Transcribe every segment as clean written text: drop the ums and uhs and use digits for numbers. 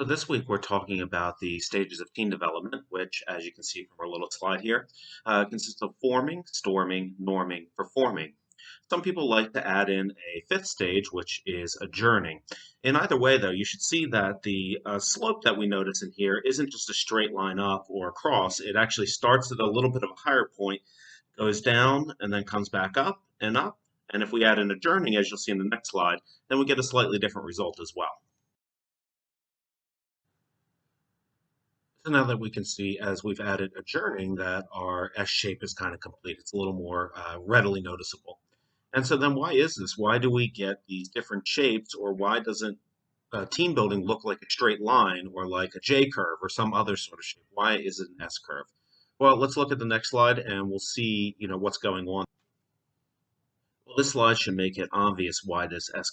So this week we're talking about the stages of team development, which, as you can see from our little slide here, consists of forming, storming, norming, performing. Some people like to add in a fifth stage, which is adjourning. In either way, though, you should see that the slope that we notice in here isn't just a straight line up or across. It actually starts at a little bit of a higher point, goes down, and then comes back up and up. And if we add in adjourning, as you'll see in the next slide, then we get a slightly different result as well. So now that we can see as we've added adjourning that our S shape is kind of complete. It's a little more readily noticeable. And so then why is this? Why do we get these different shapes, or why doesn't team building look like a straight line or like a J curve or some other sort of shape? Why is it an S curve? Well, let's look at the next slide and we'll see, what's going on. Well, this slide should make it obvious why this S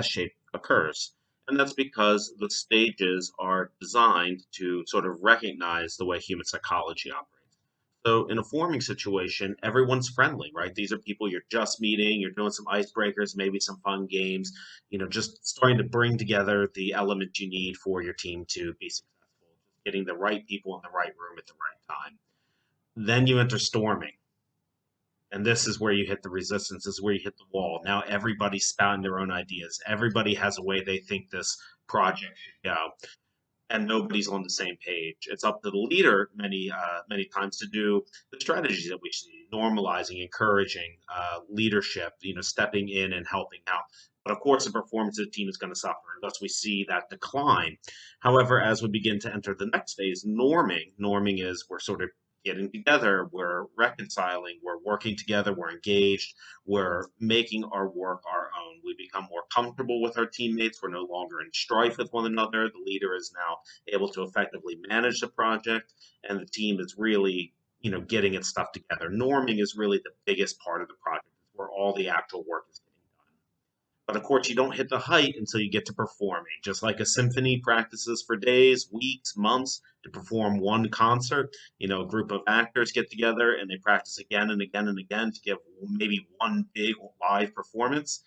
shape occurs. And that's because the stages are designed to sort of recognize the way human psychology operates. So in a forming situation, everyone's friendly, right? These are people you're just meeting, you're doing some icebreakers, maybe some fun games, just starting to bring together the elements you need for your team to be successful, getting the right people in the right room at the right time. Then you enter storming. And this is where you hit the resistance, this is where you hit the wall. Now everybody's spouting their own ideas. Everybody has a way they think this project should go, and nobody's on the same page. It's up to the leader many times to do the strategies that we see, normalizing, encouraging leadership, stepping in and helping out. But of course, the performance of the team is going to suffer, and thus we see that decline. However, as we begin to enter the next phase, norming is we're sort of getting together, we're reconciling, we're working together, we're engaged, we're making our work our own. We become more comfortable with our teammates. We're no longer in strife with one another. The leader is now able to effectively manage the project, and the team is really, getting its stuff together. Norming is really the biggest part of the project, where all the actual work is getting done. But of course, you don't hit the height until you get to performing. Just like a symphony practices for days, weeks, months to perform one concert, a group of actors get together and they practice again and again and again to give maybe one big live performance.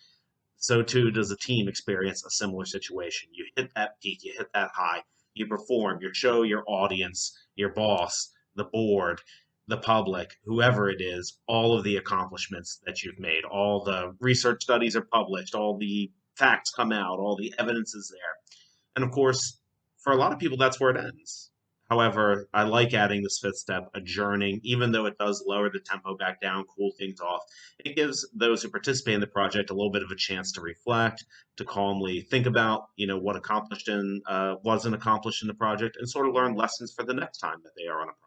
So too does a team experience a similar situation. You hit that peak, you hit that high, you perform, you show your audience, your boss, the board, the public, whoever it is, all of the accomplishments that you've made. All the research studies are published, all the facts come out, all the evidence is there. And of course, for a lot of people, that's where it ends. However, I like adding this fifth step, adjourning, even though it does lower the tempo back down, cool things off. It gives those who participate in the project a little bit of a chance to reflect, to calmly think about, what accomplished and wasn't accomplished in the project, and sort of learn lessons for the next time that they are on a project.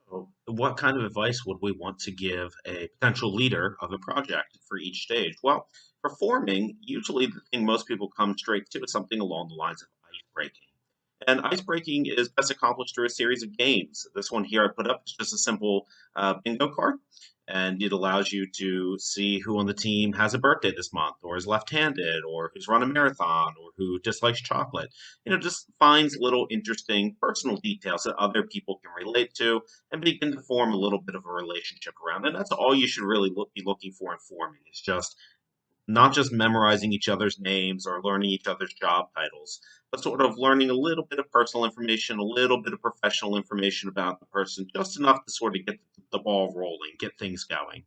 So, what kind of advice would we want to give a potential leader of a project for each stage? Well, for forming, usually the thing most people come straight to is something along the lines of ice breaking. And ice breaking is best accomplished through a series of games. This one here I put up is just a simple bingo card, and it allows you to see who on the team has a birthday this month, or is left-handed, or who's run a marathon, or who dislikes chocolate. Just finds little interesting personal details that other people can relate to and begin to form a little bit of a relationship around. And that's all you should really be looking for in forming. Is just not just memorizing each other's names or learning each other's job titles, but sort of learning a little bit of personal information, a little bit of professional information about the person, just enough to sort of get the ball rolling, get things going.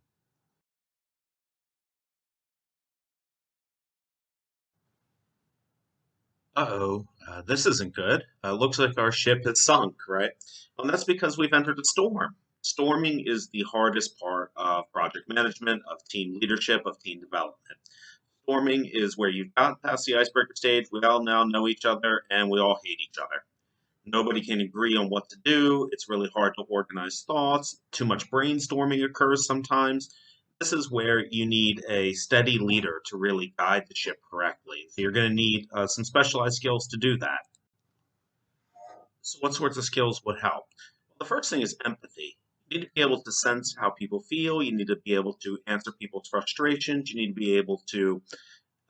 Uh-oh, this isn't good. Looks like our ship has sunk, right? And that's because we've entered a storm. Storming is the hardest part of project management, of team leadership, of team development. Storming is where you've got past the icebreaker stage, we all now know each other, and we all hate each other. Nobody can agree on what to do. It's really hard to organize thoughts. Too much brainstorming occurs sometimes. This is where you need a steady leader to really guide the ship correctly. So you're going to need some specialized skills to do that. So, what sorts of skills would help? Well, the first thing is empathy. You need to be able to sense how people feel. You need to be able to answer people's frustrations. You need to be able to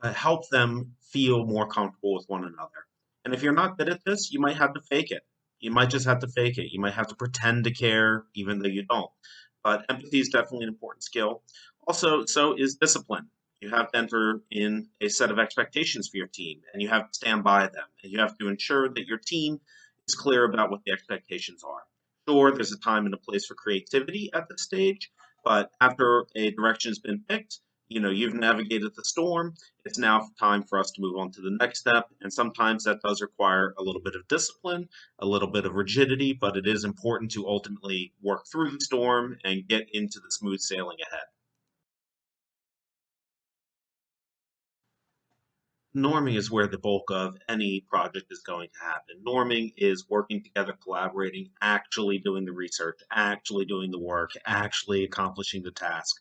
help them feel more comfortable with one another. And if you're not good at this, you might have to fake it. You might just have to fake it. You might have to pretend to care even though you don't. But empathy is definitely an important skill. Also, so is discipline. You have to enter in a set of expectations for your team, and you have to stand by them. And you have to ensure that your team is clear about what the expectations are. Sure, there's a time and a place for creativity at this stage, but after a direction has been picked, you've navigated the storm. It's now time for us to move on to the next step. And sometimes that does require a little bit of discipline, a little bit of rigidity, but it is important to ultimately work through the storm and get into the smooth sailing ahead. Norming is where the bulk of any project is going to happen. Norming is working together, collaborating, actually doing the research, actually doing the work, actually accomplishing the task.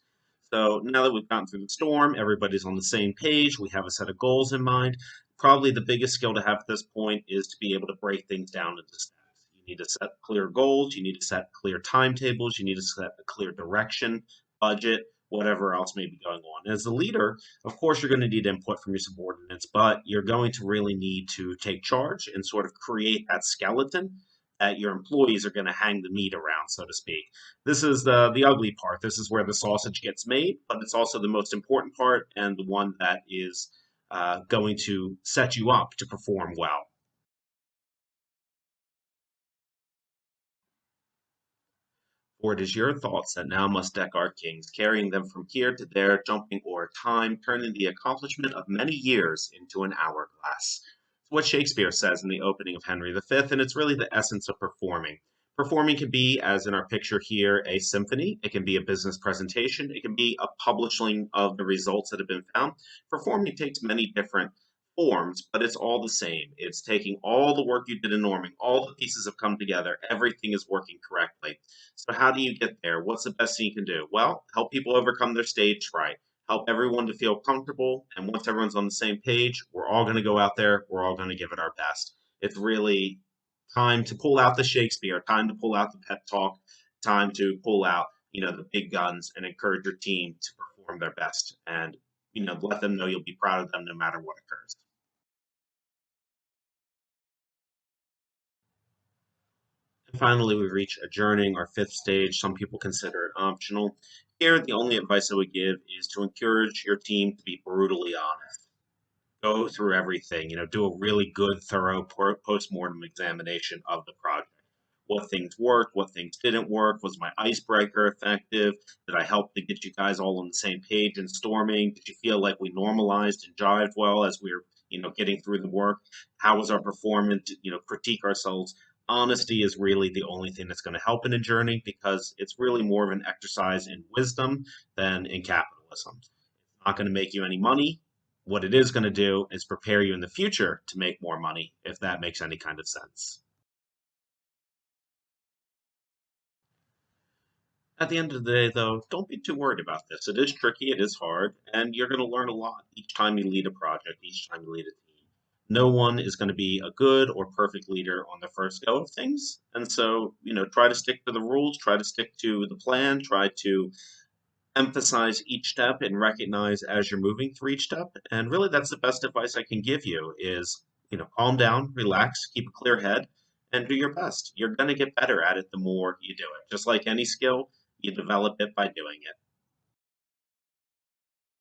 So now that we've gotten through the storm, everybody's on the same page, we have a set of goals in mind. Probably the biggest skill to have at this point is to be able to break things down into steps. You need to set clear goals, you need to set clear timetables, you need to set a clear direction, budget, whatever else may be going on. As a leader, of course, you're going to need input from your subordinates, but you're going to really need to take charge and sort of create that skeleton that your employees are going to hang the meat around, so to speak. This is the ugly part. This is where the sausage gets made, but it's also the most important part and the one that is going to set you up to perform well. For it is your thoughts that now must deck our kings, carrying them from here to there, jumping o'er time, turning the accomplishment of many years into an hourglass. It's what Shakespeare says in the opening of Henry V, and it's really the essence of performing. Performing can be, as in our picture here, a symphony. It can be a business presentation. It can be a publishing of the results that have been found. Performing takes many different forms, but it's all the same. It's taking all the work you did in norming, all the pieces have come together, everything is working correctly. So how do you get there? What's the best thing you can do? Well, help people overcome their stage fright. Help everyone to feel comfortable. And once everyone's on the same page, we're all going to go out there. We're all going to give it our best. It's really time to pull out the Shakespeare, time to pull out the pep talk, time to pull out, the big guns and encourage your team to perform their best and, let them know you'll be proud of them no matter what occurs. And finally, we reach adjourning, our fifth stage. Some people consider it optional. Here, the only advice I would give is to encourage your team to be brutally honest. Go through everything, do a really good, thorough post-mortem examination of the project. What things worked, what things didn't work, was my icebreaker effective? Did I help to get you guys all on the same page in storming? Did you feel like we normalized and jived well as we were, getting through the work? How was our performance? Critique ourselves. Honesty is really the only thing that's going to help in a journey because it's really more of an exercise in wisdom than in capitalism. It's not going to make you any money. What it is going to do is prepare you in the future to make more money, if that makes any kind of sense. At the end of the day, though, don't be too worried about this. It is tricky, it is hard, and you're going to learn a lot each time you lead a project, each time you lead a team. No one is going to be a good or perfect leader on the first go of things. And so, try to stick to the rules, try to stick to the plan, try to emphasize each step and recognize as you're moving through each step. And really, that's the best advice I can give you is, calm down, relax, keep a clear head, and do your best. You're going to get better at it the more you do it. Just like any skill, you develop it by doing it.